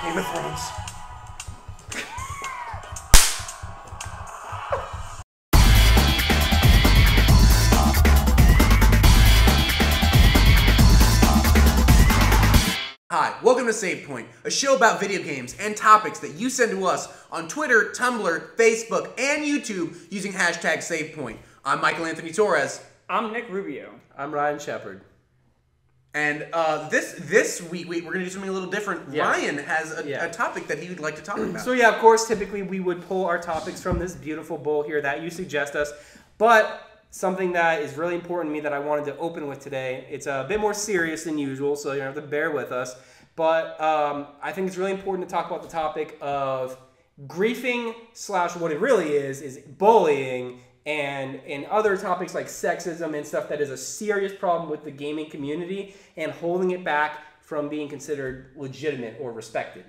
Game of Thrones. Hi, welcome to Savepoint, a show about video games and topics that you send to us on Twitter, Tumblr, Facebook, and YouTube using hashtag Savepoint. I'm Michael Anthony Torres. I'm Nick Rubio. I'm Ryan Shepard. And this week we're going to do something a little different. Yeah. Ryan has a topic that he would like to talk about. So yeah, of course, typically we would pull our topics from this beautiful bowl here that you suggest us. But something that is really important to me that I wanted to open with today, it's a bit more serious than usual, so you have to bear with us. But I think it's really important to talk about the topic of griefing / what it really is bullying and other topics like sexism and stuff that is a serious problem with the gaming community and holding it back from being considered legitimate or respected,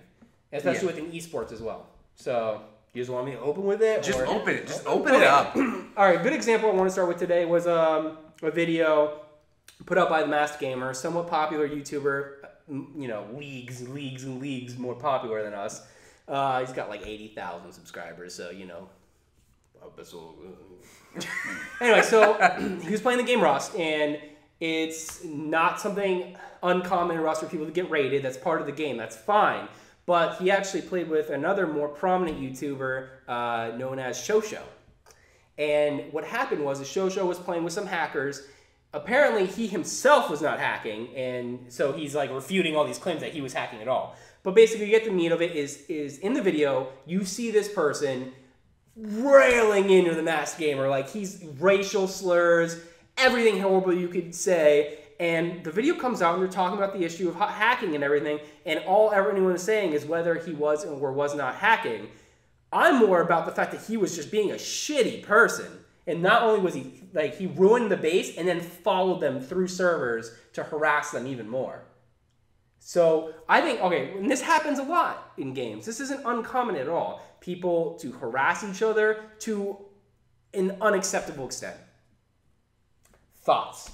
especially within esports as well. So you just want me to open with it? Just open it. Just open it up. All right, good example I want to start with today was a video put up by the Masked Gamer, somewhat popular YouTuber, you know, leagues and leagues more popular than us. He's got like 80,000 subscribers, so, you know. Anyway, so he was playing the game Rust, and it's not something uncommon in Rust for people to get raided. That's part of the game. That's fine. But he actually played with another more prominent YouTuber known as Shosho. And what happened was Shosho was playing with some hackers. Apparently, he himself was not hacking, and so he's like refuting all these claims that he was hacking at all. But basically, you get the meat of it is in the video, you see this person railing into the Masked Gamer, like he's racial slurs, everything horrible you could say, and the video comes out and they're talking about the issue of hacking and everything, and all everyone is saying is whether he was or was not hacking. I'm more about the fact that he was just being a shitty person, and not only was he, like, he ruined the base and then followed them through servers to harass them even more. So I think, okay, and this happens a lot in games. This isn't uncommon at all. People to harass each other to an unacceptable extent. Thoughts?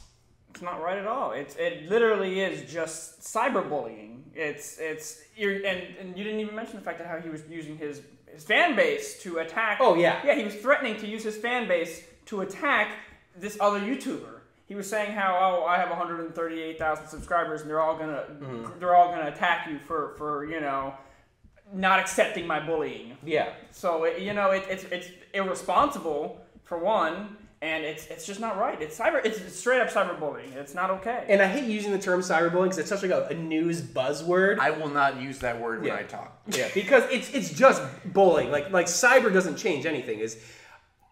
It's not right at all. It literally is just cyberbullying. And you didn't even mention the fact that how he was using his fan base to attack. Oh yeah. Yeah, he was threatening to use his fan base to attack this other YouTuber. He was saying how, I have 138,000 subscribers and they're all gonna attack you for you know, not accepting my bullying. Yeah. So it's irresponsible for one, and it's just not right. It's straight up cyberbullying. It's not okay. And I hate using the term cyberbullying because it's such like a news buzzword. I will not use that word when I talk. Yeah, because it's just bullying. Like cyber doesn't change anything.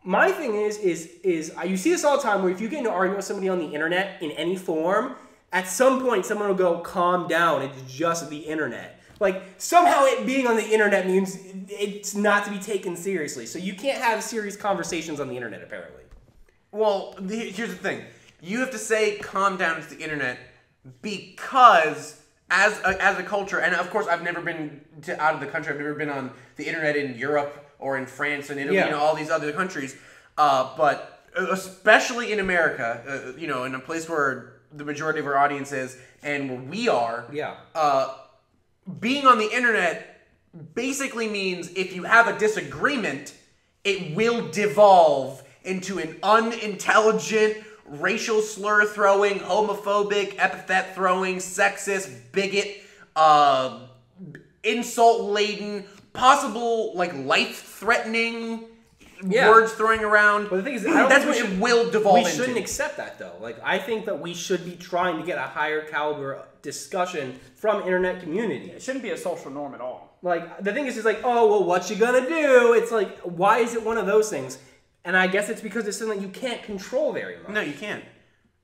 My thing is you see this all the time where if you get into an argument with somebody on the internet in any form, at some point someone will go, calm down, it's just the internet. Like, somehow it being on the internet means it's not to be taken seriously. So you can't have serious conversations on the internet, apparently. Well, here's the thing. You have to say calm down, it's the internet, because as a culture, and of course I've never been out of the country, I've never been on the internet in Europe or in France and Italy, you know, all these other countries, but especially in America, you know, in a place where the majority of our audience is and where we are, being on the internet basically means if you have a disagreement, it will devolve into an unintelligent, racial slur throwing, homophobic, epithet throwing, sexist, bigot, insult laden, possible like life threatening words throwing around. But the thing is, that's what it will devolve into. We shouldn't accept that though. Like, I think that we should be trying to get a higher caliber discussion from internet community. It shouldn't be a social norm at all. Like, the thing is like, oh, well, what you gonna do? It's like, why is it one of those things? And I guess it's because it's something that you can't control very much. No, you can't.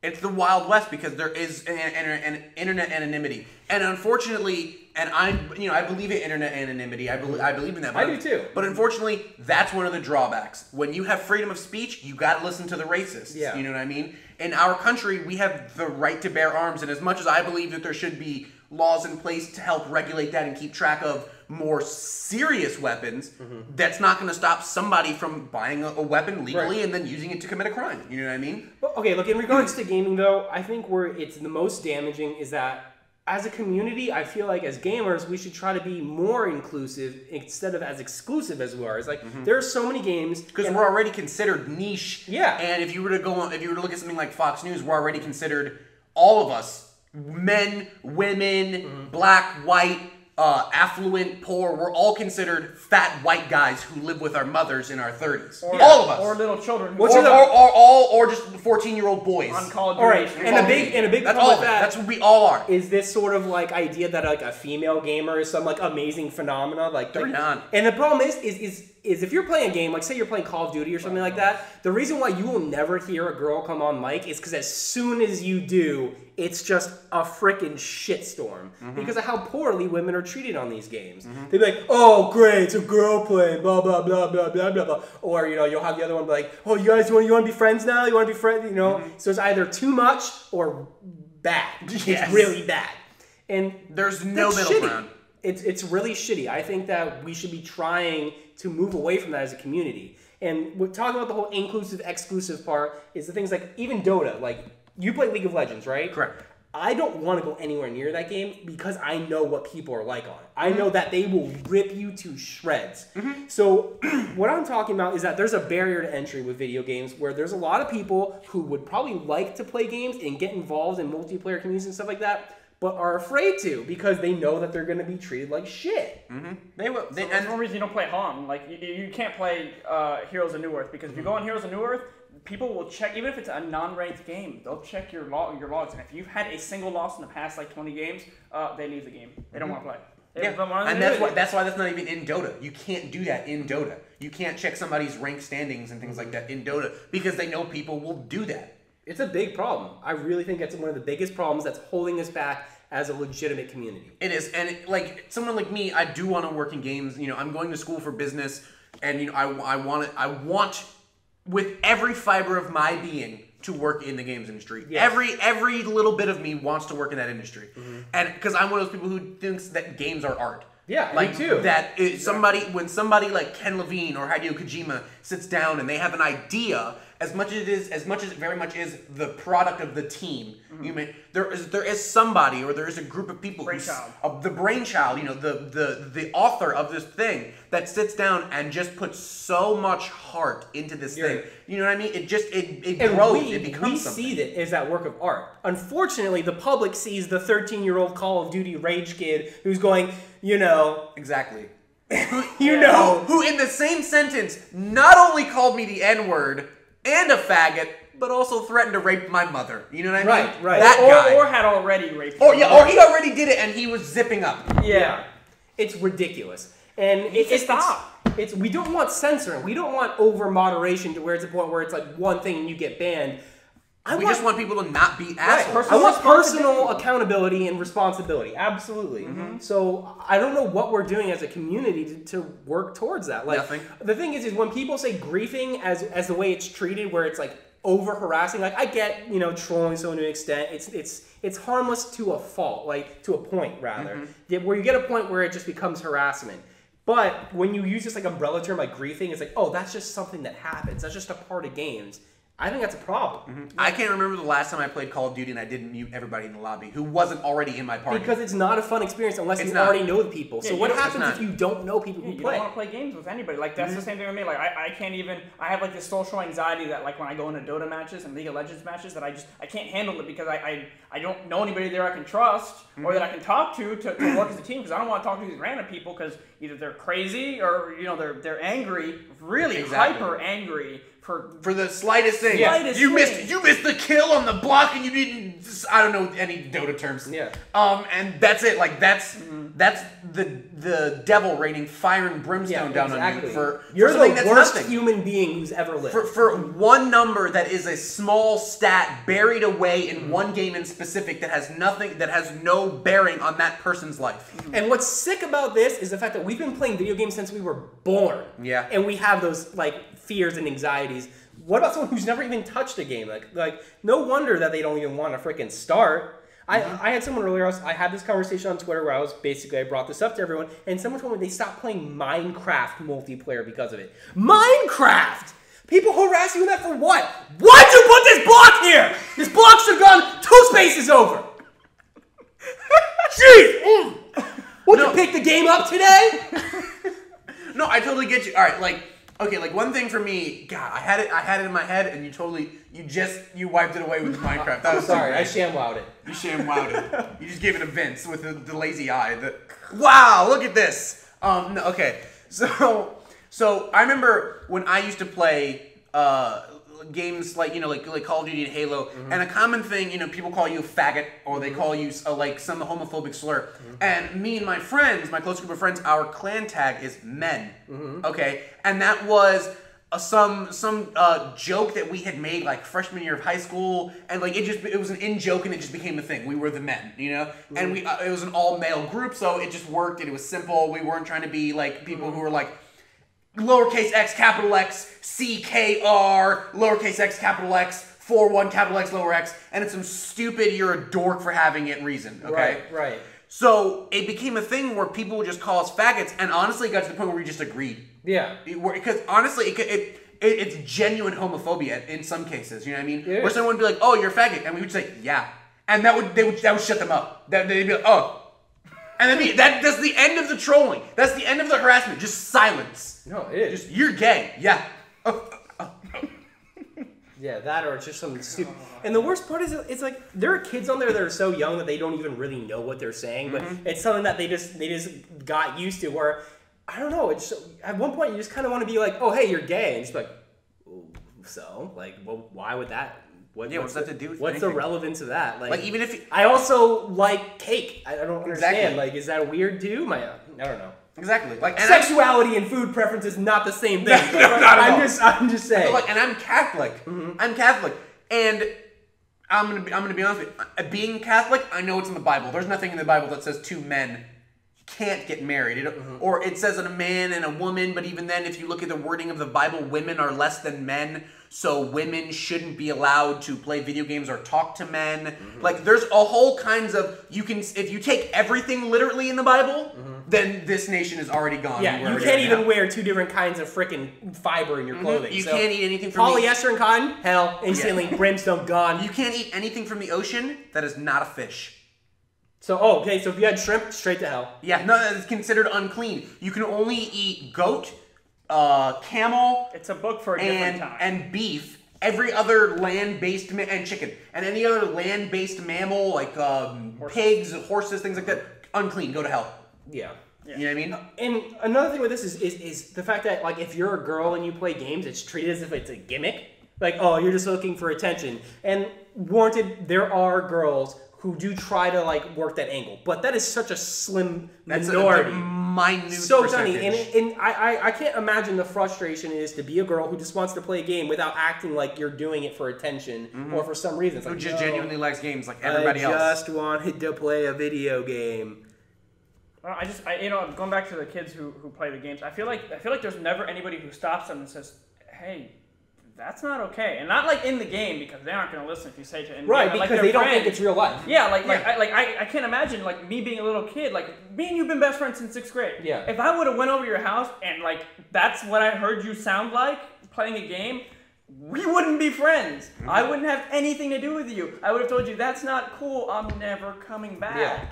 It's the Wild West because there is an internet anonymity, and unfortunately, and I believe in internet anonymity. I believe in that. I do too. But unfortunately, that's one of the drawbacks. When you have freedom of speech, you got to listen to the racists. Yeah. You know what I mean? In our country, we have the right to bear arms, and as much as I believe that there should be laws in place to help regulate that and keep track of more serious weapons, that's not going to stop somebody from buying a weapon legally and then using it to commit a crime. You know what I mean? Well, okay, look, in regards to gaming, though, I think where it's the most damaging is that as a community, I feel like as gamers, we should try to be more inclusive instead of as exclusive as we are. It's like there are so many games because we're already considered niche. Yeah. And if you were to look at something like Fox News, we're already considered all of us, men, women, black, white, affluent, poor. We're all considered fat white guys who live with our mothers in our 30s. All of us. Or little children. Or just 14-year-old boys. On college. All right, and a big that's problem all. with that. That's what we all are. Is this sort of like idea that like a female gamer is some like amazing phenomena? They're not. And the problem is if you're playing a game, like say you're playing Call of Duty or something like that, the reason why you will never hear a girl come on mic is because as soon as you do, it's just a freaking shitstorm because of how poorly women are treated on these games. They'd be like, "Oh, great, it's a girl playing, blah blah blah blah blah blah blah," or you'll have the other one be like, "Oh, you guys, you want to be friends now? You want to be friends?" So it's either too much or bad. Yes. It's really bad, and there's no middle ground. It's really shitty. I think that we should be trying to move away from that as a community. And we're talking about the whole inclusive, exclusive part is the things like even Dota, like. You play League of Legends, right? Correct. I don't want to go anywhere near that game because I know what people are like on it. I know that they will rip you to shreds. So what I'm talking about is that there's a barrier to entry with video games where there's a lot of people who would probably like to play games and get involved in multiplayer communities and stuff like that, but are afraid to because they know that they're going to be treated like shit. They will. There's no reason you don't play HON. Like, you can't play Heroes of New Earth because if you go on Heroes of New Earth, people will check, even if it's a non-ranked game, they'll check your logs. And if you've had a single loss in the past, like 20 games, they leave the game. They don't want to play. And that's why that's not even in Dota. You can't do that in Dota. You can't check somebody's rank standings and things like that in Dota because they know people will do that. It's a big problem. I really think it's one of the biggest problems that's holding us back as a legitimate community. It is. And like someone like me, I do want to work in games. I'm going to school for business, and I want with every fiber of my being to work in the games industry. Yes. Every little bit of me wants to work in that industry. And because I'm one of those people who thinks that games are art. Yeah, like me too. That when somebody like Ken Levine or Hideo Kojima sits down and they have an idea, as much as it very much is the product of the team, there is somebody or there is a group of people the brainchild, the author of this thing that sits down and just puts so much heart into this thing. You know what I mean? It just it grows. It becomes something. We see it as that work of art. Unfortunately, the public sees the 13-year-old Call of Duty rage kid who's going, exactly. Who in the same sentence not only called me the N-word and a faggot, but also threatened to rape my mother. You know what I mean? Right. That guy. Or had already raped or he already did it and he was zipping up. Yeah. It's ridiculous. And we don't want censoring. We don't want over moderation to where it's a point where it's like one thing and you get banned. We just want people to not be assholes. I want personal accountability and responsibility. Absolutely. So I don't know what we're doing as a community to work towards that. Like, nothing. The thing is when people say griefing as the way it's treated, where it's like over harassing. Like I get trolling to an extent. It's harmless to a fault, like to a point rather, where you get a point where it just becomes harassment. But when you use this like umbrella term like griefing, it's like, oh, that's just something that happens. That's just a part of games. I think that's a problem. I can't remember the last time I played Call of Duty and I didn't mute everybody in the lobby who wasn't already in my party. Because it's not a fun experience unless you already know the people. So what happens if you don't know people who play? You don't want to play games with anybody. Like that's the same thing with me. Like I can't even. I have like this social anxiety that like when I go into Dota matches and League of Legends matches that I can't handle it because I don't know anybody there I can trust or that I can talk to work as a team because I don't want to talk to these random people because either they're crazy or they're angry, really hyper angry. For the slightest thing. You missed the kill on the block and you didn't, I don't know any Dota terms. Yeah. And that's it. Like that's the devil raining fire and brimstone down on you for you're something the that's worst nothing. Human being who's ever lived. For one number that is a small stat buried away in one game in specific that has no bearing on that person's life. And what's sick about this is the fact that we've been playing video games since we were born. Yeah. And we have those like fears and anxieties. What about someone who's never even touched a game? Like no wonder that they don't even want to freaking start. I had someone earlier, I had this conversation on Twitter where I brought this up to everyone, and someone told me they stopped playing Minecraft multiplayer because of it. Minecraft! People harass you in that for what? Why'd you put this block here? This block should have gone 2 spaces over. jeez! Would you pick the game up today? No, I totally get you. All right, like, okay, like one thing for me, God, I had it in my head, and you wiped it away with Minecraft. That was sorry, I ShamWowed it. You ShamWowed it. You just gave it a Vince with the lazy eye. Wow, look at this. No, okay, so I remember when I used to play games like like Call of Duty and Halo, and a common thing, people call you a faggot, or they call you like some homophobic slur. And me and my friends, my close group of friends, our clan tag is men. Okay, and that was some joke that we had made like freshman year of high school, and like it was an in joke, and it just became a thing. We were the men, and it was an all male group, so it just worked, and it was simple. We weren't trying to be like people who were like lowercase x, capital X, CKR, lowercase x, capital X, 4-1, capital X, lower X, and it's some stupid, you're a dork for having it reason, okay? Right. So it became a thing where people would just call us faggots, and honestly it got to the point where we just agreed. Yeah. Because honestly, it's genuine homophobia in some cases, you know what I mean? Yeah. Where someone would be like, oh, you're a faggot, and we would say, yeah. And that would shut them up. They'd be like, oh. And that's the end of the trolling. That's the end of the harassment. Just silence. No, it is. Just, you're gay. Yeah. Yeah, that or it's just something stupid. And the worst part is, it's like there are kids on there that are so young that they don't even really know what they're saying, but it's something that they just got used to. Where I don't know, it's at one point you just kind of want to be like, oh hey, you're gay, and just be like, so like, well, why would that? What's that to do with what's anything? The relevance of that? Like even if I also like cake. I don't understand. Exactly. Like, is that weird too? I don't know. Exactly. Like sexuality and food preference is not the same thing. I'm just saying. Like, and I'm Catholic. I'm Catholic, and I'm gonna be honest with you. Being Catholic, I know it's in the Bible. There's nothing in the Bible that says two men can't get married, or it says that a man and a woman. But even then, if you look at the wording of the Bible, women are less than men. So women shouldn't be allowed to play video games or talk to men. Like there's a whole kinds of if you take everything literally in the Bible, then this nation is already gone. Yeah, you can't even wear two different kinds of freaking fiber in your clothing. You can't eat anything from polyester and cotton. Hell, instantly brimstone gone. You can't eat anything from the ocean that is not a fish. So okay, so if you had shrimp, straight to hell. Yeah, no, it's considered unclean. You can only eat goat, camel. It's a book for a different time. And beef. Every other land-based and chicken, and any other land-based mammal like pigs, horses, things like that, unclean. Go to hell. Yeah. You know what I mean? And another thing with this is the fact that like if you're a girl and you play games, it's treated as if it's a gimmick. Like, oh, you're just looking for attention. And warranted, there are girls who do try to like work that angle, but that is such a slim minority. Minute so percentage. Tiny, and I can't imagine the frustration is to be a girl who just wants to play a game without acting like you're doing it for attention or for some reason. It's who like, just genuinely likes games like everybody else. I just wanted to play a video game. Well, going back to the kids who play the games, I feel like there's never anybody who stops them and says, hey, that's not okay, and not like in the game because they aren't going to listen if you say to them. Right, because they don't think it's real life. Yeah, I can't imagine like me being a little kid, like me and you've been best friends since 6th grade. Yeah. If I would have went over to your house and like that's what I heard you sound like playing a game, we wouldn't be friends. I wouldn't have anything to do with you. I would have told you that's not cool. I'm never coming back. Yeah.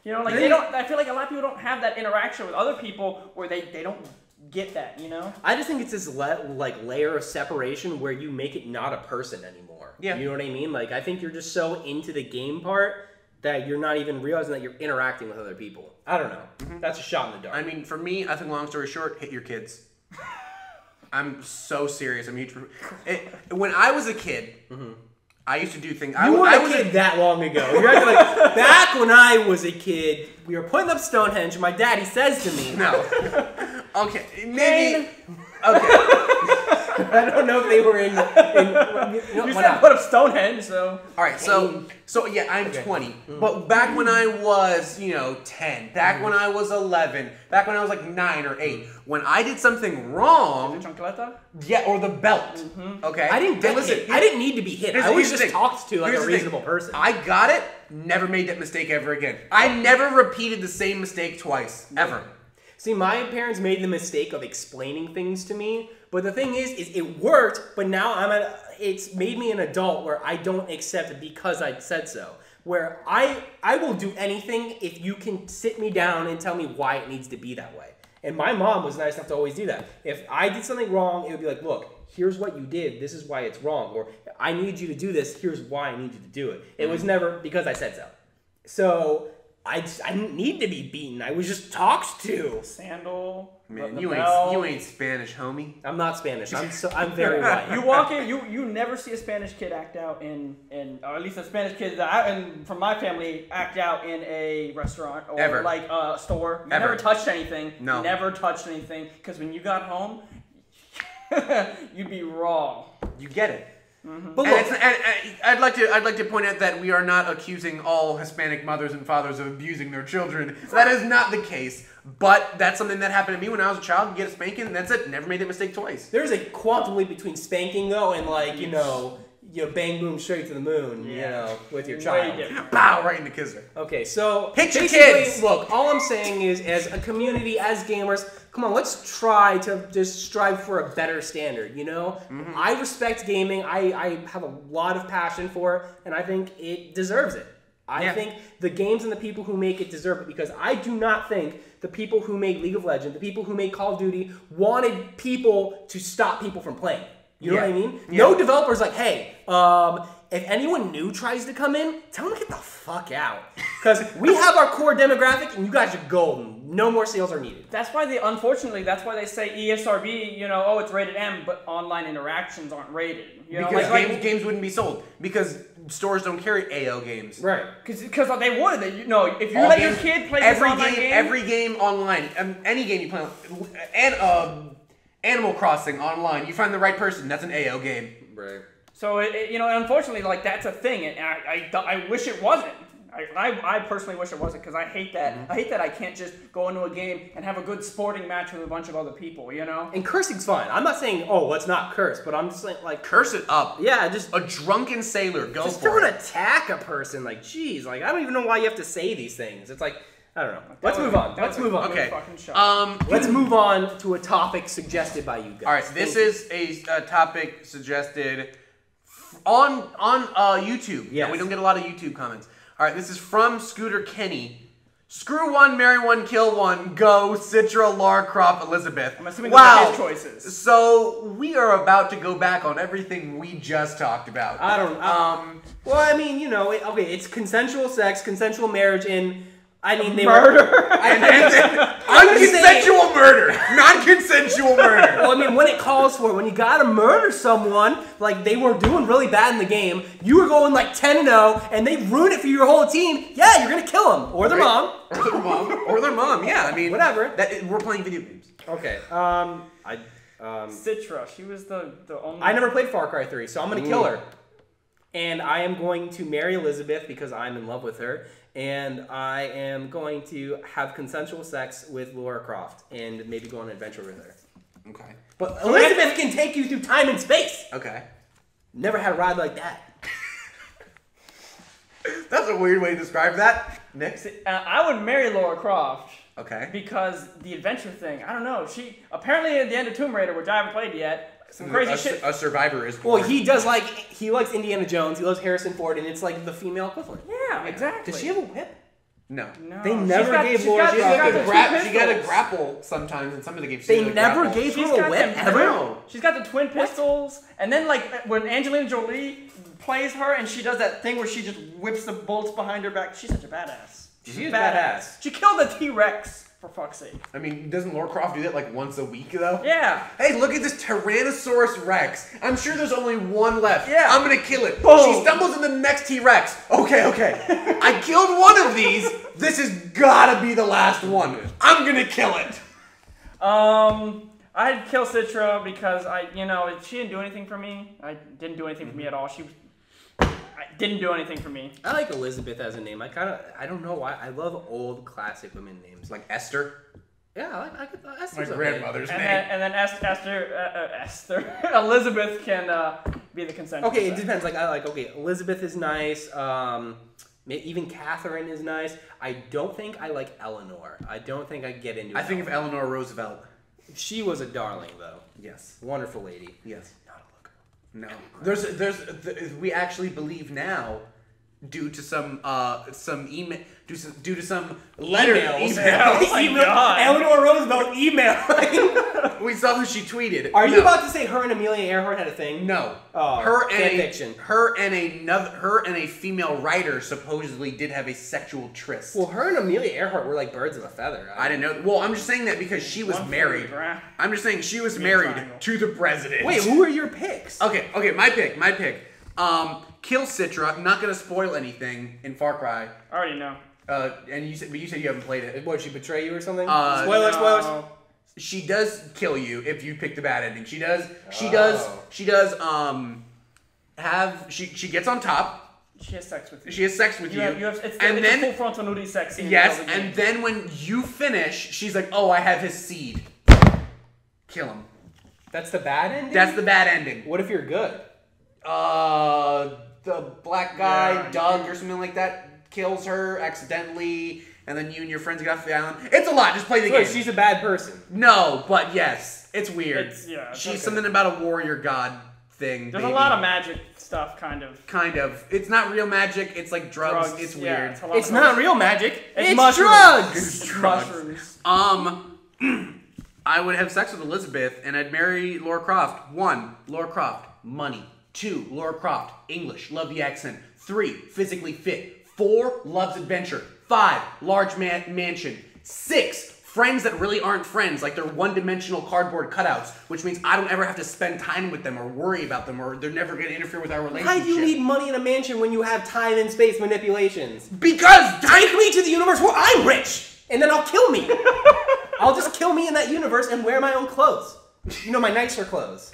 You know, like they don't. I feel like a lot of people don't have that interaction with other people where they don't get that, you know? I just think it's this layer of separation where you make it not a person anymore. Yeah. You know what I mean? Like, I think you're just so into the game part that you're not even realizing that you're interacting with other people. I don't know. That's a shot in the dark. I mean, for me, I think long story short, hit your kids. I'm so serious. I'm huge. When I was a kid, I used to do things. You weren't a kid that long ago. You're acting like, back when I was a kid, we were putting up Stonehenge, and my daddy says to me, no. Okay, maybe. Okay. I don't know if they were in you said put up Stonehenge, so. All right, so yeah, I'm 20. But back when I was, 10, back when I was 11, back when I was like 9 or 8, when I did something wrong. The chancleta? Yeah, or the belt. Okay. I didn't hit. I didn't need to be hit. I was just talked to like a reasonable person. I got it. Never made that mistake ever again. I never repeated the same mistake twice ever. See, my parents made the mistake of explaining things to me, but the thing is it worked, but now it's made me an adult where I don't accept it because I said so. where I will do anything if you can sit me down and tell me why it needs to be that way. And my mom was nice enough to always do that. If I did something wrong, it would be like, look, here's what you did. This is why it's wrong. Or I need you to do this. Here's why I need you to do it. It was never because I said so. So I didn't need to be beaten. I was just talked to. Sandal. Man, you ain't Spanish, homie. I'm not Spanish. I'm very white. You walk in, you never see a Spanish kid act out or at least a Spanish kid and from my family act out in a restaurant or Ever. like a store. You Ever. never touched anything. No. Never touched anything because when you got home, you'd be raw. You get it. But And, look, and I'd like to point out that we are not accusing all Hispanic mothers and fathers of abusing their children. That is not the case. But that's something that happened to me when I was a child. You get a spanking, and that's it. Never made that mistake twice. there's a quantum leap between spanking though and like you know bang boom straight to the moon. You know, with your Way child. different. Bow right in the kisser. Okay, so Hit your basically, kids! Look, all I'm saying is, as a community, as gamers, come on, let's try to just strive for a better standard. You know, I respect gaming. I have a lot of passion for it, and I think it deserves it. I think the games and the people who make it deserve it because I do not think the people who made League of Legends, the people who made Call of Duty, wanted people to stop people from playing. You know what I mean? Yeah. No developer's like, hey, if anyone new tries to come in, tell them to get the fuck out. Because we have our core demographic and you guys are golden. No more sales are needed. That's why unfortunately, that's why they say ESRB, oh, it's rated M, but online interactions aren't rated. You know, Because games wouldn't be sold. Because stores don't carry AO games. Right. Because they would. If you let your kid play this online game. Every game online, any game you play, and Animal Crossing online, you find the right person, that's an AO game. Right. So, unfortunately, like, that's a thing, and I wish it wasn't. I personally wish it wasn't, because I hate that. I hate that I can't just go into a game and have a good sporting match with a bunch of other people, And cursing's fine. I'm not saying, oh, let's not curse, but I'm just saying, like... Curse it up. Yeah, just... A drunken sailor, go Just for don't it. attack a person. Like, geez, like, I don't even know why you have to say these things. It's like, I don't know. Let's move on. Let's move on. Okay. Let's move on to a topic suggested by you guys. All right, this is a topic suggested on YouTube. Yes. And we don't get a lot of YouTube comments. All right, this is from Scooter Kenny. Screw one, marry one, kill one, go, Citra, Lara Croft, Elizabeth. I'm assuming those are his choices. So we are about to go back on everything we just talked about. I don't well, I mean, it's consensual sex, consensual marriage, and I mean, they Murder. Unconsensual murder, non-consensual murder. Well, I mean, when it calls for it, when you gotta murder someone, like they were doing really bad in the game, you were going like 10-0, and they ruin it for your whole team. Yeah, you're gonna kill them or their mom, or their mom. Yeah, I mean, whatever. We're playing video games. Okay. Citra, she was the only... I never played Far Cry 3, so I'm gonna kill her. And I am going to marry Elizabeth because I'm in love with her. And I am going to have consensual sex with Lara Croft and maybe go on an adventure with her. Okay. But Elizabeth can take you through time and space. Okay. Never had a ride like that. That's a weird way to describe that. Nick? I would marry Lara Croft. Okay. Because the adventure thing, I don't know. She apparently at the end of Tomb Raider, which I haven't played yet, some crazy shit. A survivor is born. Well, he likes Indiana Jones, he loves Harrison Ford, and it's like the female equivalent. Yeah, exactly. Does she have a whip? No. They never gave Laura She got Croft. to grapple sometimes in some of the games. They never gave her a whip ever? No. She's got the twin pistols, and then like when Angelina Jolie plays her and she does that thing where she just whips the bolts behind her back, she's such a badass. She is badass. She killed a T-Rex, for fuck's sake. I mean, doesn't Lara Croft do that like once a week though? Yeah. Hey, look at this Tyrannosaurus Rex. I'm sure there's only one left. Yeah. I'm gonna kill it. Boom. She stumbles in the next T-Rex. Okay. I killed one of these. This has gotta be the last one. I'm gonna kill it. I'd kill Citra because she didn't do anything for me. I didn't do anything for me at all. I didn't do anything for me. I like Elizabeth as a name. I don't know why. I love old classic women names. Like Esther. Yeah, I like Esther's My okay. grandmother's name. And then Esther, Elizabeth can be the consensual. Okay, it sex. depends. Elizabeth is nice. Even Catherine is nice. I don't think I like Eleanor. I don't think I get into. I think of Eleanor Roosevelt. She was a darling, though. Yes. Wonderful lady. Yes. Not a looker. No. We actually believe now due to some email, due to some letter Emails. email. Oh my God. Eleanor Roosevelt emailing. We saw who she tweeted. Are you No. about to say her and Amelia Earhart had a thing? No. Oh, her fan and fiction. her and a female writer supposedly did have a sexual tryst. Well, her and Amelia Earhart were like birds of a feather. I didn't know. Well, I'm just saying that because she was One married. for I'm just saying she was Me married triangle. to the president. Wait, who are your picks? Okay, my pick. Kill Citra. I'm not gonna spoil anything in Far Cry. I already know. And you said you haven't played it. What, she betray you or something? Uh, spoilers. No. She does kill you if you pick the bad ending. She does. She gets on top. She has sex with you. She has sex with you. It's and a then full frontal nudity sex scene. yes, in the and game. then when you finish, she's like, "Oh, I have his seed. Kill him." That's the bad ending? That's the bad ending. What if you're good? The black guy, Yeah. Doug or something like that, kills her accidentally, and then you and your friends get off the island. It's a lot. Just play the Wait, game. she's a bad person. No, but yes, it's weird. It's She's okay. something about a warrior god thing. There's maybe. a lot of magic stuff, kind of. Kind of. It's not real magic. It's like drugs. It's yeah, weird. it's a lot It's of not real magic. It's mushrooms. drugs. It's It's drugs. mushrooms. I would have sex with Elizabeth and I'd marry Laura Croft. 1, Laura Croft, money. 2, Laura Croft, English, love the accent. 3, physically fit. 4, loves adventure. 5, large mansion. 6, friends that really aren't friends, like they're one-dimensional cardboard cutouts, which means I don't ever have to spend time with them or worry about them, or they're never going to interfere with our relationship. Why do you need money in a mansion when you have time and space manipulations? Because Take me to the universe where I'm rich, and then I'll kill me. I'll just kill me in that universe and wear my own clothes. You know, my nicer clothes.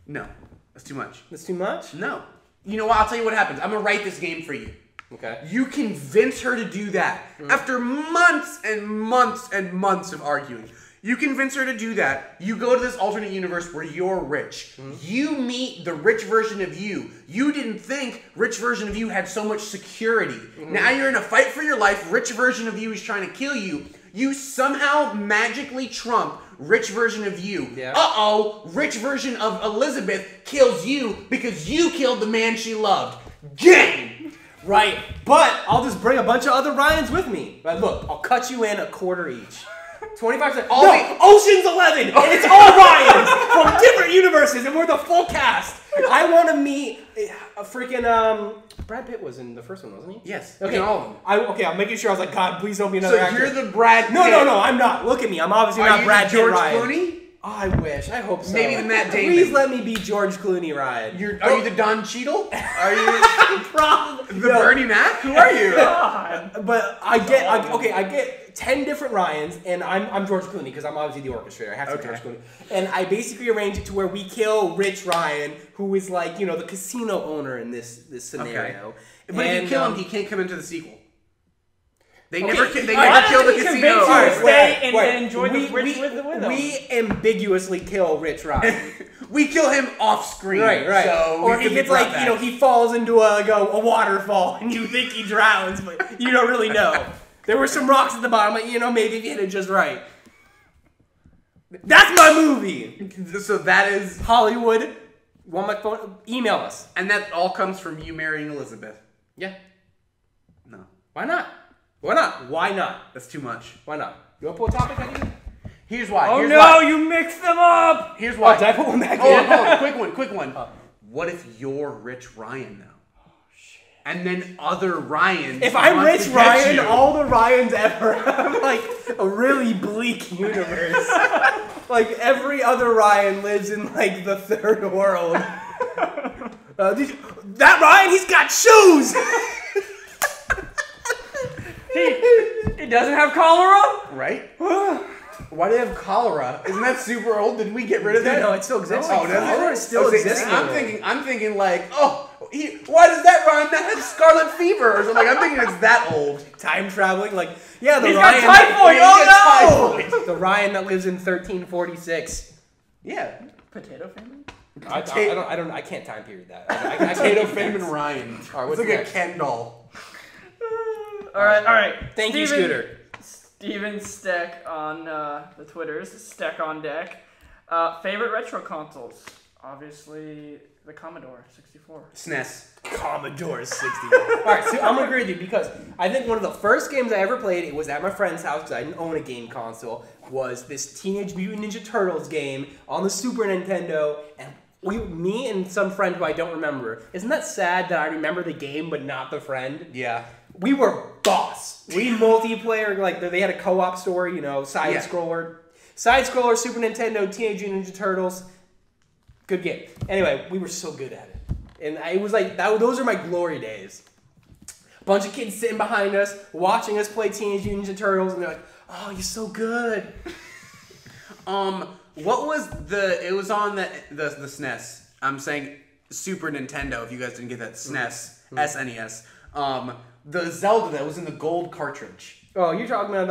No, that's too much. That's too much? No. You know what? I'll tell you what happens. I'm going to write this game for you. Okay. You convince her to do that after months and months and months of arguing. You convince her to do that. You go to this alternate universe where you're rich. You meet the rich version of you. You didn't think rich version of you had so much security. Now you're in a fight for your life. Rich version of you is trying to kill you. You somehow magically trump rich version of you. Yeah. Uh-oh, rich version of Elizabeth kills you because you killed the man she loved. Game! Right, but I'll just bring a bunch of other Ryans with me. But look, I'll cut you in a quarter each. 25%. Ocean's 11, and it's all Ryans from different universes, and we're the full cast. I want to meet a freaking Brad Pitt was in the first one, wasn't he? Yes. Okay. All of them. I'm making sure. I was like, God, please don't be So another actor. you're the Brad Pitt. No, I'm not. Look at me. I'm obviously Are not you Brad the Pitt George Ryan. Clooney? Oh, I wish. I hope so. Maybe the Matt Damon. Please let me be George Clooney Ryan. Are you the Don Cheadle? Are you Probably the Bernie Mac? Who are you? God. But I get 10 different Ryans, and I'm George Clooney because I'm obviously the orchestrator. I have to be George Clooney. And I basically arrange it to where we kill Rich Ryan, who is like, the casino owner in this scenario. But if you kill him, he can't come into the sequel. They never kill the doesn't he casino. convince you to owner. stay and enjoy the rich with them? We ambiguously kill Rich Ryan. We kill him off screen. Right. So or we he can gets be brought back. he falls into a waterfall and you think he drowns, but you don't really know. There were some rocks at the bottom, but maybe if you hit it just right. That's my movie. So that is, Hollywood. Want my phone? Email us. and that all comes from you marrying Elizabeth. Yeah. No, Why not? Why not? Why not? that's too much. Why not? You want to put a topic on you? Here's why. Oh Here's no, why. you mixed them up! Here's why. Did I put one back Hold in? on, hold on. Quick one. What if you're Rich Ryan now? Oh shit. And then other Ryans. If I'm want Rich to get Ryan, you. all the Ryans ever have like a really bleak universe. Like every other Ryan lives in like the third world. That Ryan, he's got shoes. He doesn't have cholera? Right? Why do they have cholera? Isn't that super old? Did we get rid of that? No, it still exists. Oh, does it? Cholera still Okay, exists. I'm thinking like, why does that Ryan not have scarlet fever or something? I'm thinking it's that old. Time traveling, like the He's Ryan. got typhoid! Oh no! Typhoid. The Ryan that lives in 1346. Yeah. Potato famine? I can't time period that. I can't Potato do Fame that. and Ryan. Alright, what's It's like next? a Ken doll. All right. Thank you, Steven- Scooter. Steven Steck on the Twitters, Steck on deck. Favorite retro consoles? Obviously, The Commodore 64. SNES. Commodore 64. Alright, so I'm gonna agree with you because I think one of the first games I ever played, it was at my friend's house because I didn't own a game console, was this Teenage Mutant Ninja Turtles game on the Super Nintendo, and me and some friend who I don't remember. Isn't that sad that I remember the game but not the friend? Yeah. We were boss. We multiplayer, like they had a co-op story, you know, side-scroller, Super Nintendo, Teenage Mutant Ninja Turtles. Good game. Anyway, we were so good at it. And it was like, those are my glory days. Bunch of kids sitting behind us, watching us play Teenage Mutant Ninja Turtles, and they're like, oh, you're so good. What was it was on the SNES. I'm saying Super Nintendo, if you guys didn't get that. SNES. SNES. The Zelda that was in the gold cartridge. Oh, you're talking about,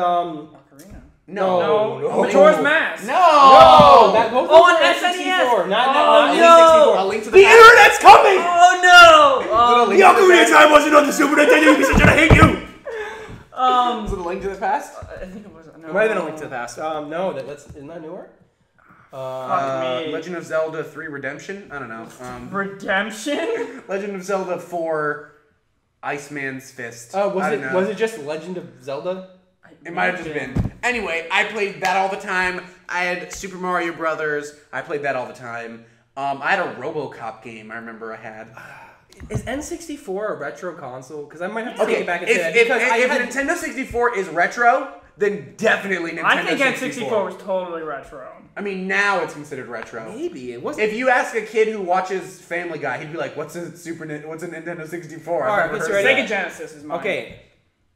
Ocarina. No. Majora's Mask. No! That goes on on SNES. not A Link to the The Past. internet's coming! Oh no! Link to the Ocarina Past. Time wasn't on the Super Nintendo because I hate you! Was it A Link to the Past? I think it was. No. It might have been A Link to the Past. No, isn't that newer? Fuck me. Legend of Zelda 3 Redemption? I don't know. Redemption? Legend of Zelda 4 Iceman's Fist. Was it just Legend of Zelda? It might have just been. Anyway, I played that all the time. I had Super Mario Brothers. I played that all the time. I had a RoboCop game I remember I had. Is N64 a retro console? Because I might have to take Okay, it back and say that. if Because Nintendo 64 is retro, then definitely Nintendo 64. I think N64 was totally retro. I mean, now it's considered retro. Maybe it wasn't. If you ask a kid who watches Family Guy, he'd be like, "What's a Nintendo 64?" All right, let's ready. Sega Genesis is mine. Okay.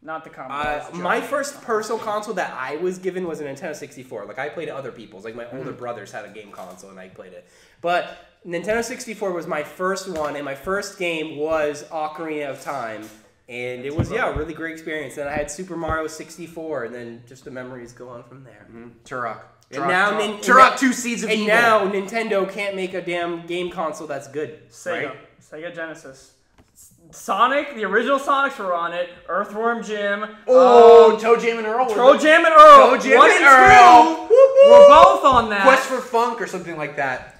Not the Commodore. My first personal console that I was given was a Nintendo 64. Like, I played at other people's. Like, my older brothers had a game console, and I played it. But Nintendo 64 was my first one, and my first game was Ocarina of Time. And it was, a really great experience. And I had Super Mario 64, and then just the memories go on from there. Turok. And now, Turok 2 Seeds of and Evil. now Nintendo can't make a damn game console that's good. Sega. Right? Sega Genesis. Sonic, the original Sonics were on it. Earthworm Jim. Toe Jam and Earl. Toe Jam and Earl. Toe Jam 1 and and Earl. 2 were both on that. Quest for Funk or something like that.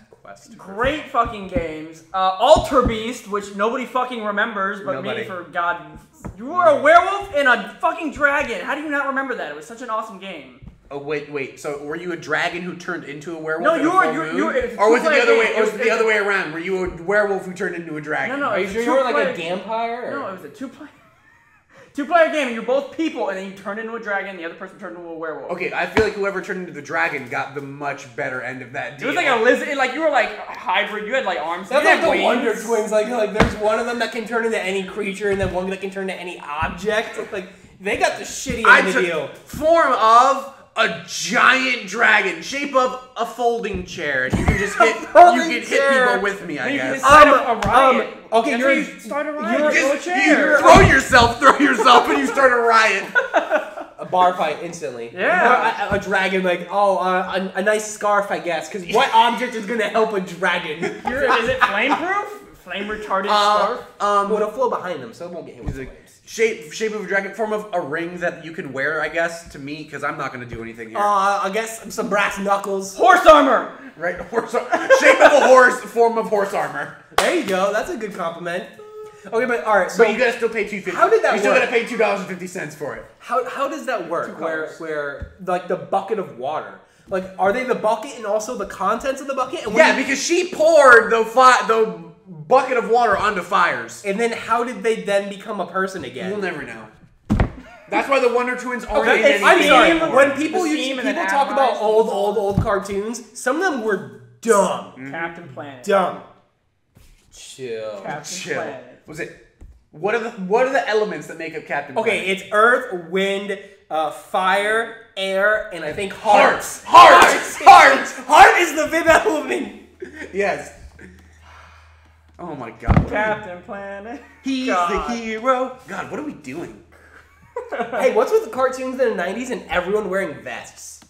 Great fucking games. Alter Beast, which nobody fucking remembers, but Nobody. me, for God. You were a werewolf and a fucking dragon. How do you not remember that? It was such an awesome game. Oh wait. So were you a dragon who turned into a werewolf? No, in you a were- full you- moon? you- it's Or was it the two-player other way? game. It was It the was- other way around. Were you a werewolf who turned into a dragon? No, Are you it's sure a you were like a two-player- vampire? Or? No, it was a two-player game, and you're both people, and then you turn into a dragon, the other person turned into a werewolf. Okay, I feel like whoever turned into the dragon got the much better end of that It deal. was like a lizard, like you were like a hybrid, you had like arms. That's you like had the wings. Wonder Twins. Like there's one of them that can turn into any creature, and then one that can turn into any object. Like they got the shitty I end of the took deal. form of a giant dragon, shape of a folding chair, and you can just hit. You can hit people with me, I You can guess. start a riot. Okay, That's you're- how you start a riot. you're- You throw a Just chair. throw yourself, and you start a riot. A bar fight instantly. Yeah. A dragon, like, a nice scarf, I guess. Because what object is gonna help a dragon? Is it flame-proof? Flame retarded scarf? Well, it'll flow behind them, so it won't get hit with flames. Shape of a dragon, form of a ring that you can wear, I guess, to me, because I'm not going to do anything here. I guess some brass knuckles. Horse armor. Right? Shape of a horse, form of horse armor. There you go. That's a good compliment. Okay, but all right. So But you gotta still pay $2.50. How did that You still work? gotta pay $2.50 for it. how does that work? Where like the bucket of water? Like, are they the bucket and also the contents of the bucket? And when Yeah, because she poured the bucket of water onto fires. And then how did they then become a person again? We'll never know. That's why the Wonder Twins aren't in Okay, anything I'm sorry. anymore. When people The steam and then talk about atomize old cartoons, some of them were dumb. Captain Planet. Dumb. Chill. Captain Chill. Planet. Was it? What are the elements that make up Captain Okay, Planet? it's earth, wind, fire, air, and I think hearts. Heart is the fifth element. Yes. Oh my God. Captain Planet. He's God. the hero. God, what are we doing? Hey, what's with the cartoons in the 90s and everyone wearing vests?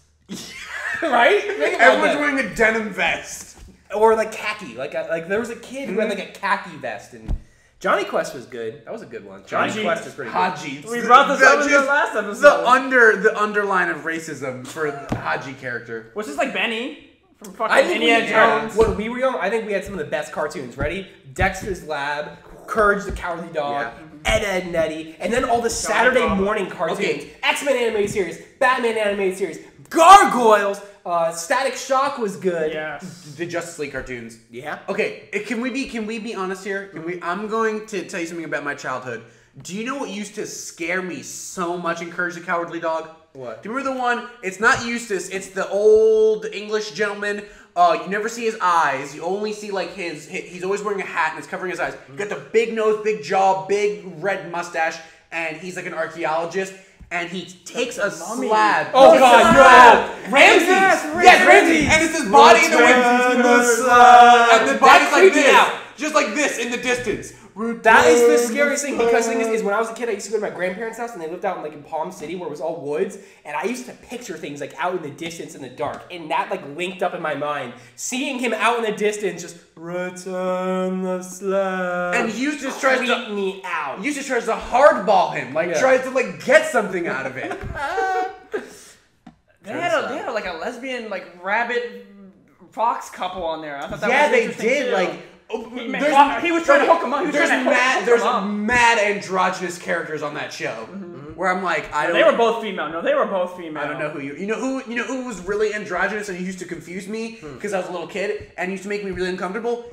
Right? Think about Everyone's that. wearing a denim vest. Or like khaki. Like there was a kid who had like a khaki vest, and Johnny Quest was good. That was a good one. Johnny Haji. Quest is pretty good. Haji. We brought this up in the last episode. The underline of racism for the Haji character. Which is like Benny From fucking Indiana Jones. When we were young, I think we had some of the best cartoons. Ready? Dexter's Lab, Courage the Cowardly Dog, Ed, Ed and Eddie, and then all the Saturday morning cartoons. Okay. X-Men animated series, Batman animated series, Gargoyles, Static Shock was good. Yes. The Justice League cartoons. Yeah. Okay, can we be honest here? I'm going to tell you something about my childhood. Do you know what used to scare me so much in Courage the Cowardly Dog? What? Do you remember the one? It's not Eustace. It's the old English gentleman. You never see his eyes. You only see like his. He's always wearing a hat and it's covering his eyes. You got the big nose, big jaw, big red mustache, and he's like an archeologist. And he takes a slab. Oh God, no! Ramses! Yes, Ramses! And it's his body in the wind. And the body's like this. Just like this in the distance. That is the scariest thing, because the thing is when I was a kid, I used to go to my grandparents' house, and they lived out in like in Palm City, where it was all woods, and I used to picture things like out in the distance in the dark, and that like linked up in my mind. Seeing him out in the distance, just return the slab. And Eustace tries to me out. Eustace tries to hardball him, like tries to like get something out of it. They had like a lesbian like rabbit fox couple on there. I thought that was they interesting did too. like. He was trying to hook him up. There's mad androgynous characters on that show. Where I'm like, they were both female. No, they were both female. I don't know who you know who was really androgynous and he used to confuse me because I was a little kid and used to make me really uncomfortable.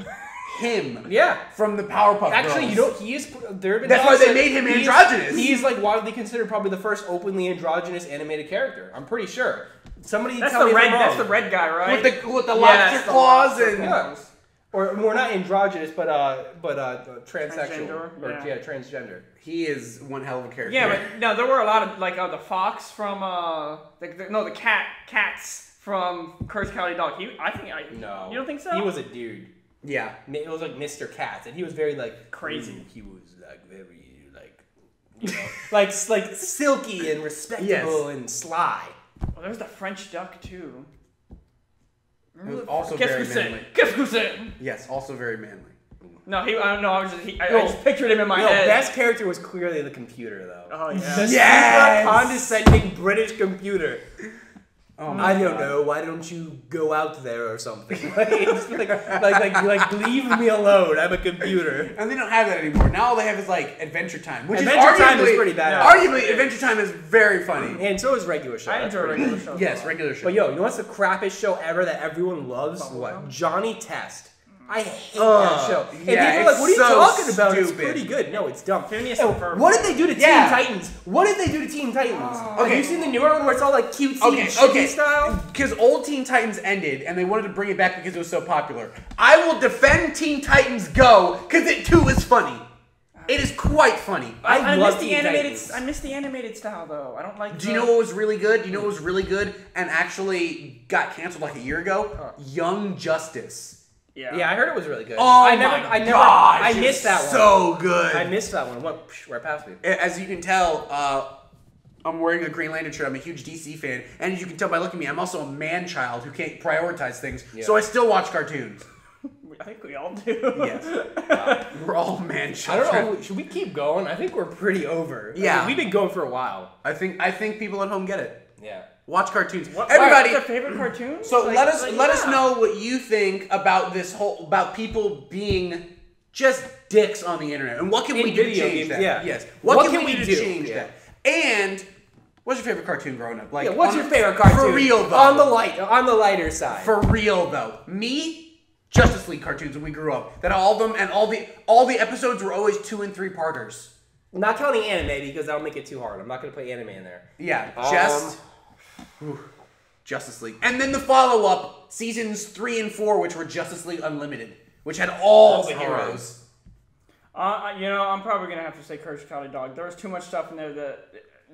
Him. Yeah. From the Powerpuff Actually, Girls. he is. There have been That's why they made him androgynous. He's like widely considered probably the first openly androgynous animated character. I'm pretty sure. Somebody that's tell me if I'm wrong. That's the red guy, right? With the lobster claws and. Yeah. Or more not androgynous, but transsexual. Transgender. Transgender. He is one hell of a character. Yeah, but no, there were a lot of like the fox from the cats from Courage the Cowardly Dog. No. You don't think so? He was a dude. Yeah. It was like Mr. Katz, and he was very like crazy. He was like very like, you know, like silky and respectable and sly. Well, there's the French duck too. It was also very manly. Qu'est-ce que c'est? Yes, also very manly. No, I just pictured him in my head. The best character was clearly the computer, though. Oh yeah. The super condescending British computer. Oh I don't know. Why don't you go out there or something? like leave me alone. I'm a computer. And they don't have that anymore. Now all they have is like Adventure Time, which Adventure Time is pretty bad. Arguably, Adventure Time is very funny, and so is Regular Show. I enjoy Regular Show. Yes, Regular Show. But yo, you know what's the crappiest show ever that everyone loves? What? Johnny Test. I hate that show. And people are like, what are you talking about? It's pretty good. No, it's dumb. What did they do to Teen Titans? What did they do to Teen Titans? Have you seen the newer one where it's all like cutesy style? Because old Teen Titans ended and they wanted to bring it back because it was so popular. I will defend Teen Titans Go because it too is funny. It is quite funny. I miss the animated. I miss the animated style though. I don't like. Do you know what was really good? Do you know what was really good and actually got canceled like a year ago? Young Justice. Yeah, I heard it was really good. Oh I missed that one. So good. I missed that one. What? Right past me. As you can tell, I'm wearing a Green Lantern shirt. I'm a huge DC fan, and as you can tell by looking at me, I'm also a man child who can't prioritize things. Yeah. So I still watch cartoons. I think we all do. Yes. We're all man children. I don't know. Should we keep going? I think we're pretty over. Yeah. I mean, we've been going for a while. I think people at home get it. Yeah. Watch cartoons. Everybody, what's their favorite cartoon? So let us know what you think about about people being just dicks on the internet, and what can we do to change that? Yeah. Yes. What can we do to change that? And what's your favorite cartoon growing up? Like, what's your favorite cartoon? For real though. On the lighter side. For real though. Me, Justice League cartoons when we grew up. That all of them and all the episodes were always 2 and 3 parters. Not counting anime because that'll make it too hard. I'm not gonna put anime in there. Yeah. Justice League. And then the follow-up, seasons 3 and 4, which were Justice League Unlimited, which had all the heroes. I'm probably going to have to say Courage the Cowardly Dog. There was too much stuff in there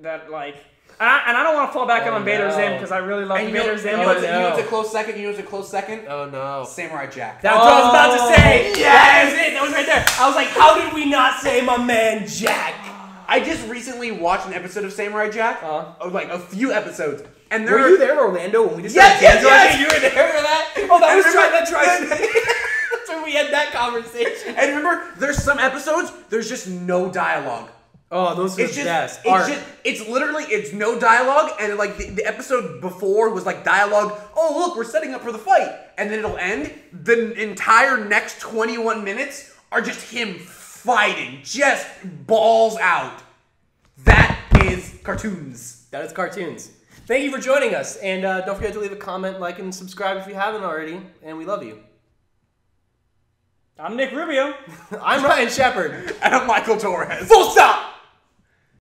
that like... And I don't want to fall back on Invader Zim because I really love Invader Zim. You know what's a close second? Oh, no. Samurai Jack. That's what I was about to say. Yes! That was right there. I was like, how did we not say my man Jack? I just recently watched an episode of Samurai Jack. Like a few episodes. And were you there in Orlando when we just yes. You were there for that? Oh, that was trying. That's when we had that conversation. And remember, there's some episodes, there's just no dialogue. Oh, those are It's the just, best. it's literally, it's no dialogue, and like the episode before was like dialogue. Oh, look, we're setting up for the fight, and then it'll end. The entire next 21 minutes are just him fighting, just balls out. That is cartoons. That is cartoons. Thank you for joining us, and don't forget to leave a comment, like, and subscribe if you haven't already, and we love you. I'm Nick Rubio. I'm Ryan Shepard. And I'm Michael Torres. Full stop!